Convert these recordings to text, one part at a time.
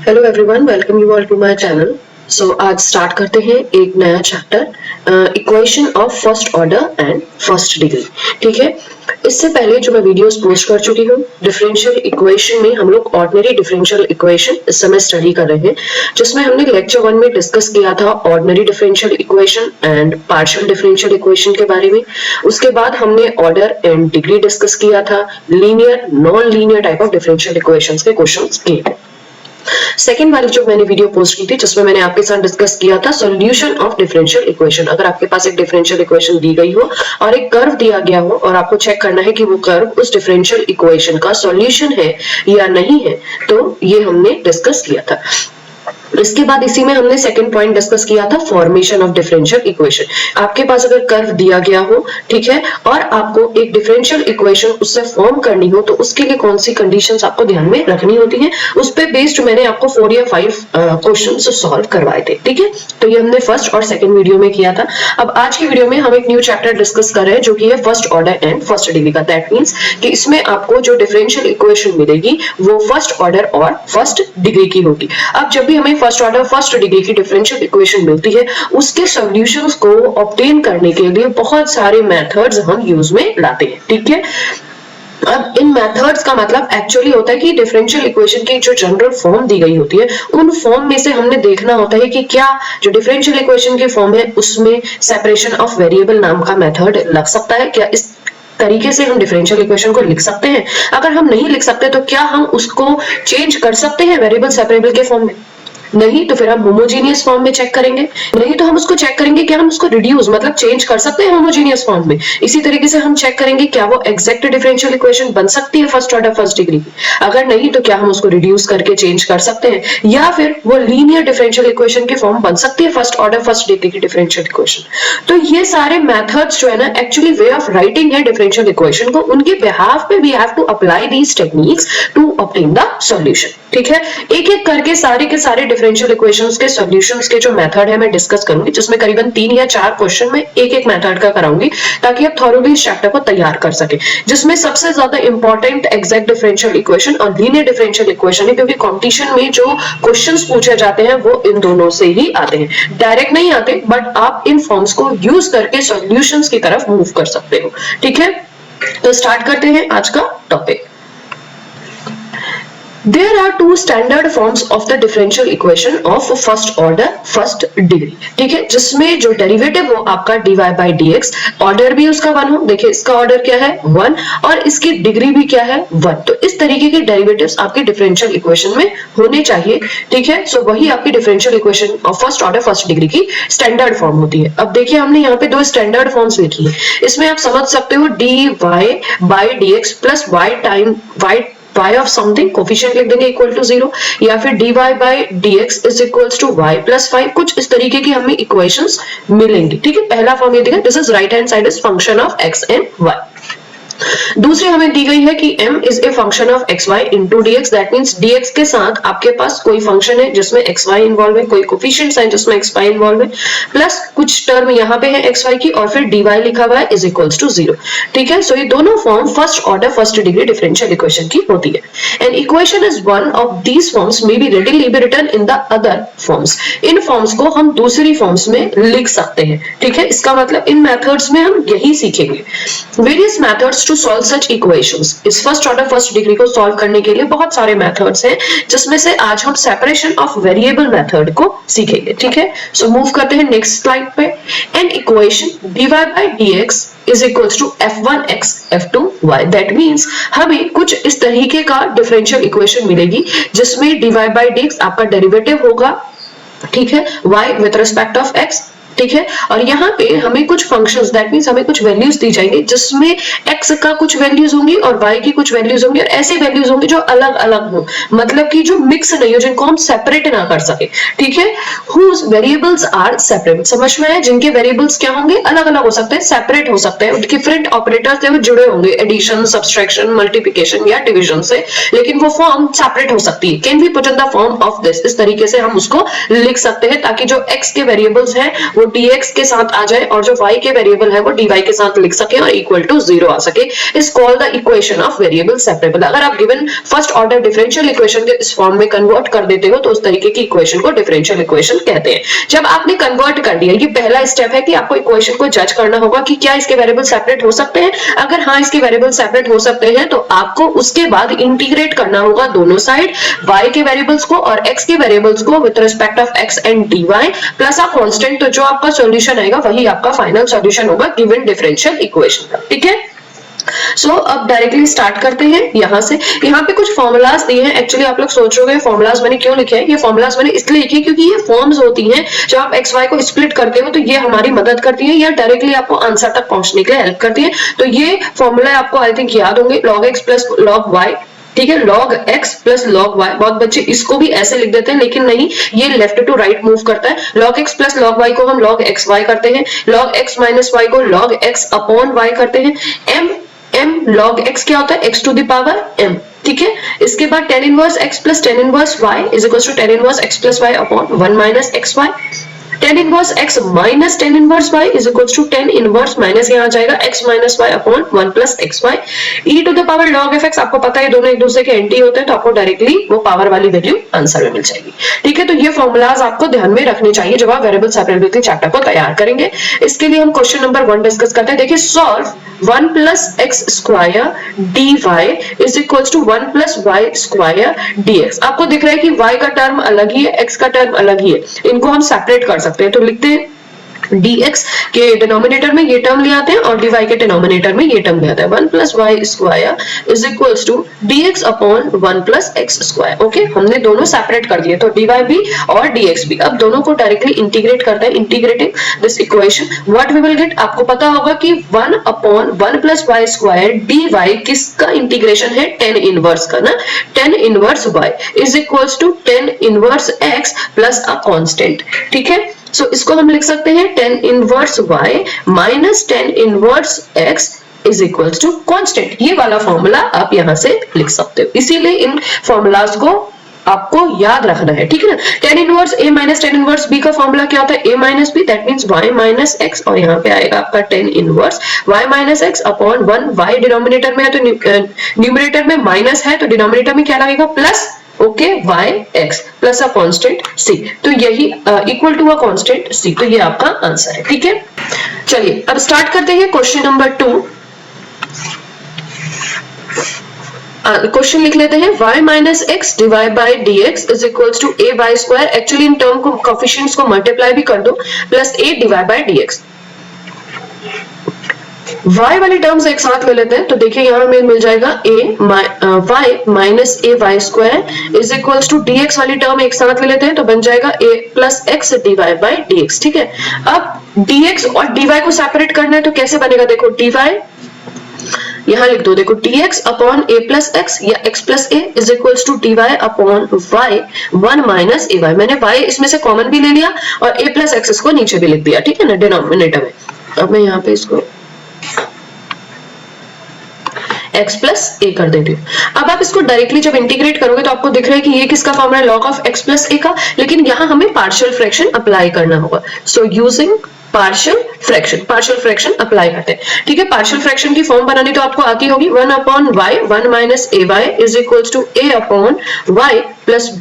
Hello everyone, welcome you all to my channel. So आज start करते हैं एक नया chapter, equation of first order and first degree. ठीक है, इससे पहले जो मैं वीडियोस पोस्ट कर चुकी हूँ डिफरेंशियल इक्वेशन में, हम लोग ऑर्डिनरी डिफरेंशियल इक्वेशन इस समय स्टडी कर रहे हैं, जिसमें हमने लेक्चर 1 में डिस्कस किया था ordinary differential equation and partial differential equation के बारे में। उसके बाद हमने ऑर्डर एंड डिग्री डिस्कस किया था, linear non linear type of differential equations के क्वेश्चंस किए। सेकेंड वाली जो मैंने वीडियो पोस्ट की थी जिसमें मैंने आपके साथ डिस्कस किया था सॉल्यूशन ऑफ डिफरेंशियल इक्वेशन। अगर आपके पास एक डिफरेंशियल इक्वेशन दी गई हो और एक कर्व दिया गया हो और आपको चेक करना है कि वो कर्व उस डिफरेंशियल इक्वेशन का सॉल्यूशन है या नहीं है, तो ये हमने डिस्कस किया था। इसके बाद इसी में हमने सेकंड पॉइंट डिस्कस किया था फॉर्मेशन ऑफ डिफरेंशियल इक्वेशन। आपके पास अगर कर्व दिया गया हो, ठीक है, और आपको एक डिफरेंशियल इक्वेशन उससे फॉर्म करनी हो, तो उसके लिए कौन सी कंडीशंस आपको ध्यान में रखनी होती है, उस पे बेस्ड मैंने आपको 4 या 5 क्वेश्चंस सॉल्व करवाए थे। ठीक है, तो ये हमने फर्स्ट और सेकंड वीडियो में किया था। अब आज की वीडियो में हम एक न्यू चैप्टर डिस्कस कर रहे हैं जो कि है first order and first degree का। दैट मींस कि इसमें आपको जो डिफरेंशियल इक्वेशन मिलेगी वो फर्स्ट ऑर्डर और फर्स्ट डिग्री की होगी। अब जब भी हमें फर्स्ट ऑर्डर फर्स्ट डिग्री की डिफरेंशियल इक्वेशन मिलती है, उसके सॉल्यूशंस को ऑब्टेन करने के लिए बहुत सारे मेथड्स हम यूज में लाते हैं। ठीक है, अब इन मेथड्स का मतलब एक्चुअली होता है कि डिफरेंशियल इक्वेशन की जो जनरल फॉर्म दी गई होती है, उन फॉर्म में से हमने देखना होता है कि क्या जो डिफरेंशियल इक्वेशन की फॉर्म है उसमें सेपरेशन ऑफ वेरिएबल नाम का मेथड लग सकता है, क्या इस तरीके से हम डिफरेंशियल इक्वेशन को लिख सकते हैं। अगर हम नहीं लिख सकते तो क्या हम उसको चेंज कर सकते हैं वेरिएबल सेपरेबल के फॉर्म में? नहीं, तो फिर हम होमोजेनियस फॉर्म में चेक करेंगे। नहीं, तो हम उसको चेक करेंगे क्या हम उसको रिड्यूस मतलब चेंज कर सकते हैं होमोजेनियस फॉर्म में। इसी तरीके से हम चेक करेंगे क्या वो एग्जैक्ट डिफरेंशियल इक्वेशन बन सकती है फर्स्ट ऑर्डर फर्स्ट डिग्री की। अगर नहीं, तो क्या हम उसको रिड्यूस करके चेंज कर सकते हैं, या फिर वो लीनियर डिफरेंशियल इक्वेशन की फॉर्म बन सकती है फर्स्ट ऑर्डर फर्स्ट डिग्री की डिफरेंशियल इक्वेशन। तो ये सारे मेथड्स जो है ना, एक्चुअली वे ऑफ राइटिंग है डिफरेंशियल इक्वेशन को, उनके बिहाफ पे we have to apply these techniques to obtain the solution. ठीक है, एक एक करके सारे के सारे डिफरेंशियल इक्वेशंस के सॉल्यूशंस के जो मेथड है मैं डिस्कस करूंगी, जिसमें करीबन 3 या 4 क्वेश्चन में एक एक मेथड का कराऊंगी, ताकि आप थॉरोली इस चैप्टर को तैयार कर सके। जिसमें सबसे ज्यादा इंपॉर्टेंट एग्जैक्ट डिफरेंशियल इक्वेशन और लीनियर डिफरेंशियल इक्वेशन है, क्योंकि कॉम्पिटिशन में जो क्वेश्चंस पूछे जाते हैं वो इन दोनों से ही आते हैं, डायरेक्ट नहीं आते, बट आप इन फॉर्म्स को यूज करके सॉल्यूशंस की तरफ मूव कर सकते हो। ठीक है, तो स्टार्ट करते हैं आज का topic. There are two standard forms of the differential equation of first order first degree। ठीक है, जिसमें जो डेरिवेटिव हो आपका dy by dx, ऑर्डर भी उसका 1 हो। देखिए इसका ऑर्डर क्या है 1 और इसकी डिग्री भी क्या है 1। तो इस तरीके के डेरिवेटिव्स आपके डिफरेंशियल इक्वेशन में होने चाहिए। ठीक है, सो वही आपकी differential equation of first order first degree की स्टैंडर्ड फॉर्म होती है। अब देखिए हमने यहाँ पे 2 स्टैंडर्ड फॉर्म्स लिखी है। इसमें आप समझ सकते हो dy by dx plus y time y of something coefficient लिख देंगे इक्वल टू 0, या फिर dy by dx is equals to y plus 5। कुछ इस तरीके की हमें इक्वेशंस मिलेंगी। ठीक है, पहला फॉर्म ये दिखा, this is right hand side is function of x and y। दूसरी हमें दी गई है कि m is a function of xy into dx। That means dx के साथ आपके पास कोई फंक्शन है जिसमें xy इन्वॉल्व है, कोई कोफिशिएंट्स हैं जिसमें xy इन्वॉल्व है, प्लस कुछ टर्म यहाँ पे है xy की, और फिर dy लिखा हुआ है इज इक्वल्स टू 0। ठीक है, सो ये दोनों form first order first degree differential equation की होती है। An equation is one of these forms may be readily be written in the other forms. इन फॉर्म्स को हम दूसरी फॉर्म्स में लिख सकते हैं। ठीक है, इसका मतलब इन मेथड्स में हम यही सीखेंगे। Various methods to solve such equations. इस फर्स्ट ऑर्डर फर्स्ट डिग्री को सॉल्व करने के लिए बहुत सारे मेथड्स हैं, जिसमें से आज हम सेपरेशन ऑफ वेरिएबल मेथड को सीखेंगे। ठीक है, सो मूव करते हैं नेक्स्ट स्लाइड पे। An equation dy by dx is equals to f1x f2y। That means हमें कुछ इस तरीके का डिफरेंशियल इक्वेशन मिलेगी, जिसमें dy by dx आपका डेरिवेटिव होगा, ठीक है, y with respect of x। ठीक है, और यहाँ पे हमें कुछ फंक्शंस, दैट मींस हमें कुछ वैल्यूज दी जाएंगी, जिसमें x का कुछ वैल्यूज होंगी और y की कुछ वैल्यूज होंगी, और ऐसे वैल्यूज होंगे जो अलग अलग हो, मतलब कि जो मिक्स नहीं हो, जिनको हम सेपरेट ना कर सके। ठीक है, whose variables are separate। समझ में है, जिनके वेरिएबल्स क्या होंगे, अलग अलग हो सकते हैं, सेपरेट हो सकते हैं, डिफरेंट ऑपरेटर्स से वो जुड़े होंगे, एडिशन सब्सट्रैक्शन मल्टीप्लिकेशन या डिवीजन से, लेकिन वो फॉर्म सेपरेट हो सकती है। Can be put in the form of this. इस तरीके से हम उसको लिख सकते हैं, ताकि जो x के वेरिएबल्स हैं वो dx के साथ आ जाए और जो y के वेरिएबल है वो dy के साथ लिख सके और इक्वल टू 0 आ सके, is called the equation of variable separable. अगर आप given first order differential equation के इस फॉर्म में कन्वर्ट कर देते हो तो उस तरीके की इक्वेशन को डिफरेंशियल इक्वेशन कहते हैं। जब आपने कन्वर्ट कर दिया, ये पहला स्टेप है कि आपको इक्वेशन को जज करना होगा कि क्या इसके वेरिएबल सेपरेट हो सकते हैं। अगर हाँ इसके वेरिएबल सेपरेट हो सकते हैं तो आपको उसके बाद इंटीग्रेट करना होगा दोनों साइड, y के वेरिएबल्स को और x के वेरिएबल्स को with respect of x and dy plus a constant. तो जो आपका सॉल्यूशन आएगा वही आपका फाइनल सॉल्यूशन होगा गिवन डिफरेंशियल इक्वेशन का। ठीक है, सो अब डायरेक्टली स्टार्ट करते हैं। यहाँ से यहाँ पे कुछ फॉर्मूलाज दिए हैं। एक्चुअली आप लोग सोच रहे हो फॉर्मूलाज मैंने क्यों लिखे हैं, ये फॉर्मूलाज मैंने इसलिए लिखे क्योंकि ये फॉर्म्स होती हैं। जब आप एक्स वाई को स्प्लिट करते हो तो ये हमारी मदद करती है, या डायरेक्टली आपको आंसर तक पहुंचने के लिए हेल्प करती है। तो ये फॉर्मूला आपको आई थिंक याद होंगे, log x plus log y। ठीक है, log x plus log y। बहुत बच्चे इसको भी ऐसे लिख देते हैं, लेकिन नहीं, ये लेफ्ट टू राइट मूव करता है। log x plus log y को हम log xy करते हैं, log x माइनस y को log x अपॉन y करते हैं। m log x क्या होता है, x to the power m। ठीक है, इसके बाद tan inverse x plus tan inverse y is equal to tan inverse x plus y upon 1 minus xy। tan inverse x minus tan inverse y is equal to tan inverse minus यहाँ आ जाएगा x minus y upon 1 plus xy। e to the power log fx, आपको पता है दोनों एक दूसरे के एंटी होते हैं तो आपको डायरेक्टली वो पावर वाली वैल्यू आंसर में मिल जाएगी। ठीक है, तो ये फॉर्मूलाज आपको ध्यान में रखने चाहिए जब आप वेरिएबल सेपरेबिलिटी चैप्टर को तैयार करेंगे। इसके लिए हम क्वेश्चन नंबर 1 डिस्कस करते हैं। देखिए, solve 1 plus X square D Y is equal to 1 plus Y square dx। आपको दिख रहा है कि y का टर्म अलग ही है, x का टर्म अलग ही है, इनको हम सेपरेट कर सकते हैं। तो लिखते हैं dx के डिनोमिनेटर में ये टर्म ले आते हैं और dy के डिनोमिनेटर में ये टर्म ले आता है। 1 plus Y square is equal to dx upon 1 plus X square. Okay, हमने दोनों सेपरेट कर दिए, तो dy भी और dx भी। अब दोनों को डायरेक्टली इंटीग्रेट करते हैं। Integrating this equation what we will get, आपको पता होगा कि 1 upon 1 plus Y square dy किसका इंटीग्रेशन है, tan इनवर्स का ना। tan inverse y is equal to tan inverse x plus a constant. ठीक है, सो इसको हम लिख सकते हैं tan inverse y minus tan inverse x is equal to constant. ये वाला फॉर्मूला आप यहां से लिख सकते हो, इसीलिए इन फॉर्मूलाज को आपको याद रखना है। ठीक है ना, tan inverse a minus tan inverse b का फॉर्मूला क्या होता है, a minus b, that means y minus x, और यहाँ पे आएगा आपका tan inverse y minus x upon 1। y denominator में है तो न्यूमरेटर में माइनस है तो डिनोमिनेटर में क्या लगेगा, plus. Okay, y x plus a constant c, तो यही equal to a constant c, तो ये आपका आंसर है। ठीक है, चलिए अब स्टार्ट करते हैं क्वेश्चन नंबर 2। क्वेश्चन लिख लेते हैं, y minus X divide by D X is equal to A Y square. Actually इन टर्म को कोफिशिएंट्स को मल्टीप्लाई भी कर दो, plus A divide by D X. y वाली टर्म्स एक साथ ले लेते हैं, तो देखिए यहाँ हमें मिल जाएगा y minus A Y square is equal to D X वाली टर्म एक साथ ले लेते हैं, तो बन जाएगा a plus X divide by D X. ठीक है, अब dx और dy को सेपरेट करना है तो कैसे बनेगा, देखो dy यहाँ लिख दो, देखो dx upon a plus X या x plus a is equal to dy upon y 1 minus A Y. मैंने y इसमें से कॉमन भी ले लिया और a प्लस एक्स इसको नीचे भी लिख दिया। ठीक है ना, डिनोमिनेटर में। अब मैं यहाँ पे इसको x प्लस a कर देती हूँ। अब आप इसको डायरेक्टली जब इंटीग्रेट करोगे तो आपको दिख रहा है कि ये किसका फॉर्मूला है, log of x plus a का, लेकिन यहाँ हमें पार्शियल फ्रैक्शन अप्लाई करना होगा। So using partial fraction apply करते हैं। ठीक है, पार्शियल फ्रैक्शन की फॉर्म बनानी तो आपको आती होगी, 1 upon y 1 minus A Y is equal to a upon y plus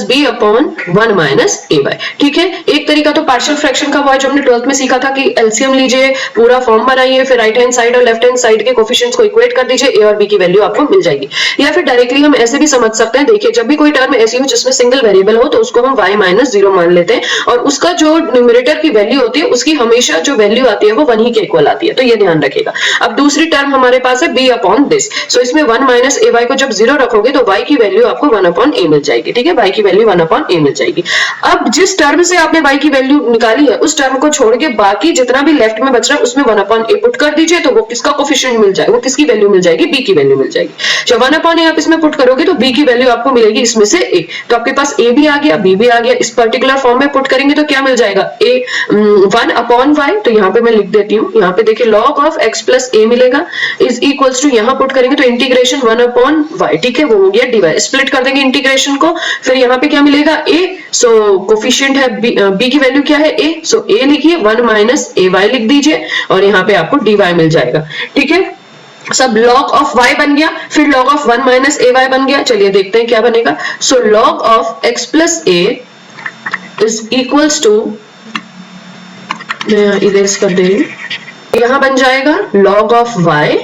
b upon 1 minus A Y. ठीक है, एक तरीका तो पार्शियल फ्रैक्शन का वो है जो हमने 12th में सीखा था कि एलसीएम लीजिए, पूरा फॉर्म बनाइए, फिर राइट हैंड साइड और लेफ्ट हैंड साइड के कोफिशिएंट्स को इक्वेट कर दीजिए, ए और बी की वैल्यू आपको मिल जाएगी। या फिर डायरेक्टली हम ऐसे भी समझ सकते हैं, देखिए जब भी कोई टर्म ऐसी हो जिसमें सिंगल वेरिएबल हो तो उसको हम y माइनस 0 मान लेते हैं और उसका जो न्यूमरेटर की वैल्यू होती है उसकी हमेशा जो वैल्यू आती है वो 1 ही के इक्वल आती है, तो ये ध्यान रखिएगा। अब दूसरी टर्म हमारे पास है b अपॉन दिस, सो इसमें 1 माइनस ए वाई को जब 0 रखोगे तो y की वैल्यू आपको 1 अपॉन a मिल जाएगी। ठीक है, y की वैल्यू 1 अपॉन a मिल जाएगी। अब जिस टर्म से आपने y की वैल्यू निकाली है उस टर्म को छोड़ के बाकी जितना भी लेफ्ट में बच रहा है उसमें 1 अपॉन a पुट कर दीजिए, तो वो किसका कोफिशिएंट मिल जाएगा, वो किसकी वैल्यू मिल जाएगी, b की वैल्यू मिल जाएगी। जब 1 अपॉन a आप इसमें पुट करोगे तो b की वैल्यू आपको मिलेगी इसमें से a, तो आपके पास a भी आ गया, b भी आ गया। इस पर्टिकुलर फॉर्म में पुट करेंगे तो क्या मिल जाएगा, a 1 अपॉन y, तो यहाँ पे मैं लिख देती हूँ, यहाँ पे देखिए log of x plus a मिलेगा इज इक्वल्स टू, यहाँ पुट करेंगे तो इंटीग्रेशन 1 अपॉन y। ठीक है, वो हो गया dy। स्प्लिट कर देंगे इंटीग्रेशन को, फिर फिर यहाँ पे क्या मिलेगा a, सो कोफिशिएंट है b की वैल्यू क्या है a, सो a लिखिए 1 माइनस ay लिख दीजिए और यहाँ पे आपको dy मिल जाएगा। ठीक है, सब log ऑफ y बन गया, फिर log ऑफ 1 माइनस ay बन गया। चलिए देखते हैं क्या बनेगा। So log of x plus a is equals to, मैं इरेज कर दे रही हूँ, यहां बन जाएगा log ऑफ y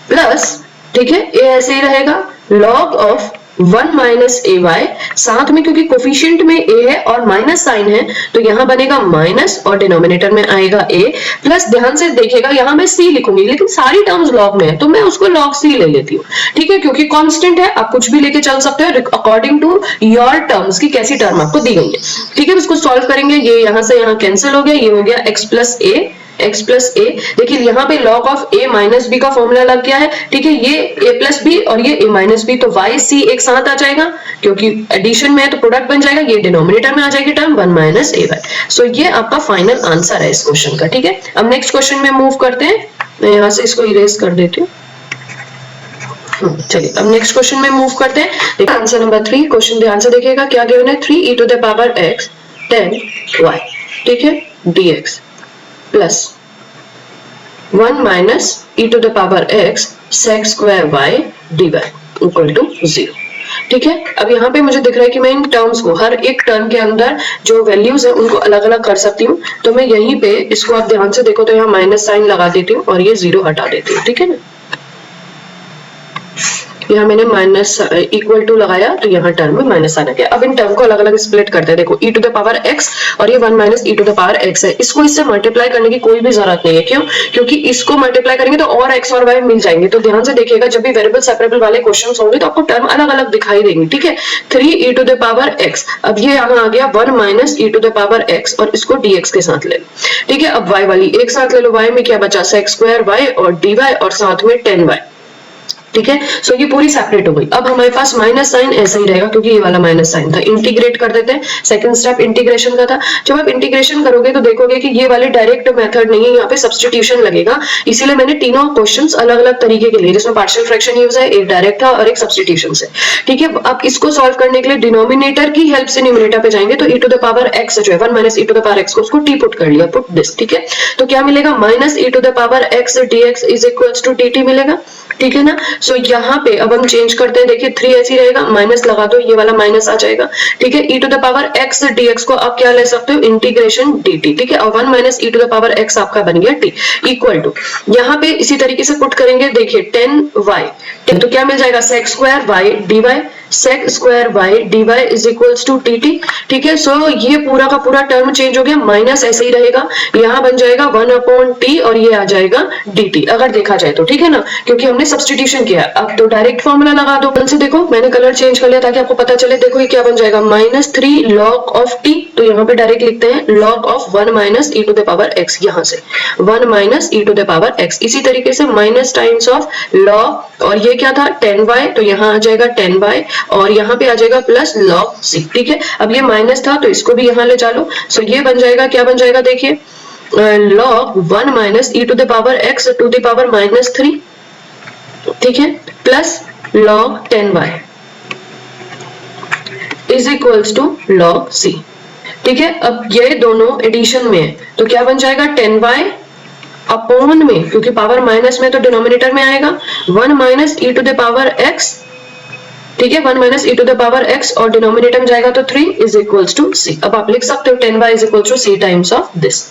प्लस, ठीक है, a ऐसे ही रहेगा, log of 1 minus A Y, साथ में क्योंकि कोफिशिएंट में a है और माइनस साइन है तो यहां बनेगा माइनस और डिनोमिनेटर में आएगा a प्लस। ध्यान से देखिएगा यहां मैं c लिखूंगी लेकिन सारी टर्म्स लॉग में है तो मैं उसको log c ले लेती हूँ। ठीक है, क्योंकि कांस्टेंट है, आप कुछ भी लेके चल सकते हो अकॉर्डिंग टू योर टर्म्स की कैसी टर्म आपको दी गई है। ठीक है, इसको सॉल्व करेंगे, ये यहां से यहां कैंसिल हो गया, ये हो गया x plus a, x plus a. देखिए यहाँ पे log of a minus b का फॉर्मूला लग गया है। ठीक है, ये a प्लस बी और ये a माइनस बी, तो y c एक साथ आ जाएगा क्योंकि एडिशन में है तो प्रोडक्ट बन जाएगा, ये डिनोमिनेटर में आ जाएगी टर्म 1 माइनस ए वाई। सो ये आपका फाइनल आंसर है इस क्वेश्चन का। ठीक है, अब नेक्स्ट क्वेश्चन में मूव करते हैं, मैं यहाँ से इसको इरेज कर देती हूँ। चलिए अब नेक्स्ट क्वेश्चन में मूव करते हैं। देखिए आंसर नंबर 3, क्वेश्चन ध्यान से देखिएगा क्या गिवन है, 3e to the power x 10y, ठीक है, dx plus 1 minus e to the power x sec square y dy equal to 0। ठीक है, अब यहाँ पे मुझे दिख रहा है कि मैं इन टर्म्स को हर एक टर्म के अंदर जो वैल्यूज है उनको अलग अलग कर सकती हूँ, तो मैं यहीं पे इसको आप ध्यान से देखो तो यहाँ माइनस साइन लगा देती हूँ और ये 0 हटा देती हूँ। ठीक है ना, यहाँ मैंने माइनस इक्वल टू लगाया तो यहाँ टर्म में माइनस आना गया। अब इन टर्म को अलग अलग स्प्लिट करते हैं। देखो e to the power x और ये 1 minus e to the power x है, इसको इससे मल्टीप्लाई करने की कोई भी जरूरत नहीं है। क्यों? क्योंकि इसको मल्टीप्लाई करेंगे तो और x और y मिल जाएंगे। तो ध्यान से देखिएगा जब भी वेरिएबल सेपरेबल वाले क्वेश्चंस होंगे तो आपको टर्म अलग अलग दिखाई देंगी। ठीक है, 3e to the power x, अब ये यहाँ आ गया 1 minus e to the power x और इसको dx के साथ ले लो। ठीक है, अब y वाली एक साथ ले लो, y में क्या बचा sec स्क्वायर y और dy और साथ में 10y। ठीक है, सो ये पूरी सेपरेट हो गई। अब हमारे पास माइनस साइन ऐसा ही रहेगा क्योंकि ये वाला माइनस साइन था। इंटीग्रेट कर देते हैं, सेकंड स्टेप इंटीग्रेशन का था। जब आप इंटीग्रेशन करोगे तो देखोगे कि ये वाले डायरेक्ट मेथड नहीं है, यहाँ पे सब्स्टिट्यूशन लगेगा। इसीलिए मैंने तीनों क्वेश्चंस अलग अलग तरीके के लिए, जिसमें पार्शियल फ्रैक्शन यूज है, एक डायरेक्ट था और एक सब्स्टिट्यूशन से। ठीक है, अब इसको सॉल्व करने के लिए डिनोमिनेटर की हेल्प से न्यूमरेटर पे जाएंगे तो e to the power x जो है 1 minus e to the power x को उसको t पुट कर लिया, पुट दिस। ठीक है, तो क्या मिलेगा, minus e to the power x dx is equals to dt मिलेगा। ठीक है ना, सो यहाँ पे अब हम चेंज करते हैं। देखिए 3 ऐसे ही रहेगा, माइनस लगा दो, ये वाला माइनस आ जाएगा। ठीक है, e to the power x dx को आप क्या ले सकते हो, इंटीग्रेशन dt। ठीक है, और 1 minus e to the power x आपका बन गया t इक्वल टू, यहाँ पे इसी तरीके से पुट करेंगे। देखिए 10y, तो क्या मिल जाएगा, sec square y dy, sec square y dy is equals to dt। ठीक है, सो ये पूरा का पूरा टर्म चेंज हो गया, माइनस ऐसे ही रहेगा, यहाँ बन जाएगा 1 अपॉन t और ये आ जाएगा dt अगर देखा जाए तो। ठीक है ना, क्योंकि हमने सब्स्टिट्यूशन किया। अब तो डायरेक्ट फॉर्मूला लगा दो। कल से देखो मैंने कलर चेंज कर लिया ताकि आपको पता चले। देखो ये क्या बन जाएगा, माइनस 3 log ऑफ t, तो यहाँ पे डायरेक्ट लिखते हैं log of 1 minus e to the power x, यहाँ से 1 minus e to the power x। इसी तरीके से माइनस टाइम्स ऑफ log, और ये क्या था 10y, तो यहाँ आ जाएगा 10y और यहाँ पे आ जाएगा प्लस log c। ठीक है, अब ये माइनस था तो इसको भी यहाँ ले चलो। सो ये बन जाएगा, क्या बन जाएगा, देखिए log 1 minus e to the power x to the power minus 3। ठीक है, plus log 10y is equals to log c। ठीक है, अब ये दोनों एडिशन में है तो क्या बन जाएगा, 10y अपॉन में, क्योंकि पावर माइनस में तो डिनोमिनेटर में आएगा 1 minus e to the power x। ठीक है, 1 minus e to the power x और डिनोमिनेटर में जाएगा तो 3 इज इक्वल्स टू c। अब आप लिख सकते हो 10y is equals to c times of this.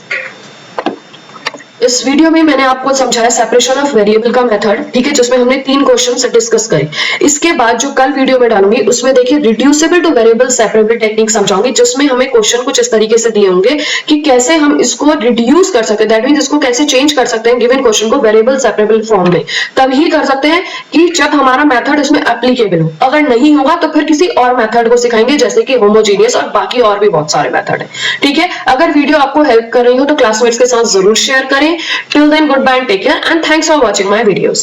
इस वीडियो में मैंने आपको समझाया सेपरेशन ऑफ वेरिएबल का मेथड। ठीक है, जिसमें हमने 3 क्वेश्चंस डिस्कस करे। इसके बाद जो कल वीडियो में डालूंगी उसमें देखिए reducible to variable separable technique समझाऊंगी, जिसमें हमें क्वेश्चन कुछ इस तरीके से दिए होंगे कि कैसे हम इसको रिड्यूस कर सकते हैं, दैट मींस इसको कैसे चेंज कर सकते हैं गिवन क्वेश्चन को वेरिएबल सेपरेबल फॉर्म में। तभी कर सकते हैं कि जब हमारा मेथड इसमें एप्लीकेबल हो। अगर नहीं होगा तो फिर किसी और मेथड को सिखाएंगे, जैसे कि होमोजेनियस और बाकी और भी बहुत सारे मेथड है। ठीक है, अगर वीडियो आपको हेल्प कर रही हो तो क्लासमेट्स के साथ जरूर शेयर करें। Till then, goodbye and take care, and thanks for watching my videos.